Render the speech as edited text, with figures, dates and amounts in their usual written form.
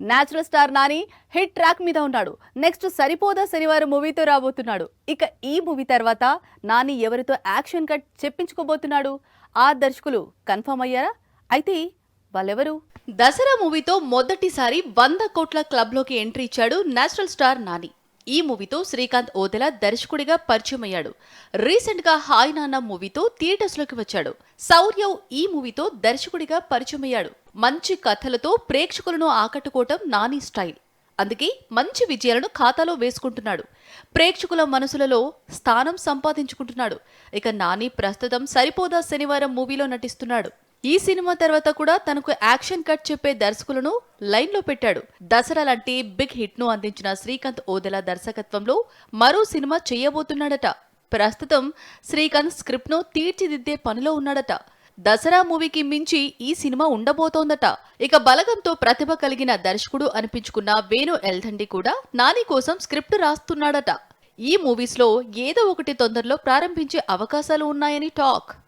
Natural star Nani hit track మీద ఉన్నాడు. Next సరిపోదా శనివారం మూవీతో రాబోతున్నాడు. ఇక ఈ మూవీ తర్వాత నాని ఎవరితో యాక్షన్ కట్ చెప్పించుకోబోతున్నాడు? ఆ దర్శకులు కన్ఫర్మ్ అయ్యారా? అయితే వాళ్ళెవరు? దసరా మూవీతో మొదటిసారి 100 కోట్ల క్లబ్ లోకి ఎంట్రీ ఇచ్చాడు నేచురల్ స్టార్ నాని. ఈ మూవీతో శ్రీకాంత్ ఓదెల దర్శకుడిగా పరిచయం అయ్యాడు. రీసెంట్ గా హాయ్ నాన్న మూవీతో థియేటర్స్ లోకి వచ్చాడు. శౌర్య ఈ మూవీతో దర్శకుడిగా పరిచయం అయ్యాడు. మంచి కథలతో ప్రేక్షకులను ఆకట్టుకోవటం నాని స్టైల్. అందుకే మంచి విజయాలను ఖాతాలో వేసుకుంటున్నాడు. ప్రేక్షకుల మనసులలో స్థానం సంపాదించుకుంటున్నాడు. ఇక నాని ప్రస్తుతం సరిపోదా శనివారం మూవీలో నటిస్తున్నాడు. ఈ సినిమా తర్వాత కూడా తనకు యాక్షన్ కట్ చెప్పే దర్శకులను లైన్ లో పెట్టాడు. దసరా లాంటి బిగ్ హిట్ ను అందించిన శ్రీకాంత్ ఓదెల దర్శకత్వంలో మరో సినిమా చేయబోతున్నాడట. ప్రస్తుతం శ్రీకాంత్ స్క్రిప్ట్ ను తీర్చిదిద్దే పనిలో ఉన్నాడట. దసరా మూవీకి మించి ఈ సినిమా ఉండబోతోందట. ఇక బలగంతో ప్రతిభ కలిగిన దర్శకుడు అనిపించుకున్న వేణు ఎల్దండి కూడా నాని కోసం స్క్రిప్ట్ రాస్తున్నాడట. ఈ మూవీస్ లో ఏదో ఒకటి తొందరలో ప్రారంభించే అవకాశాలు ఉన్నాయని టాక్.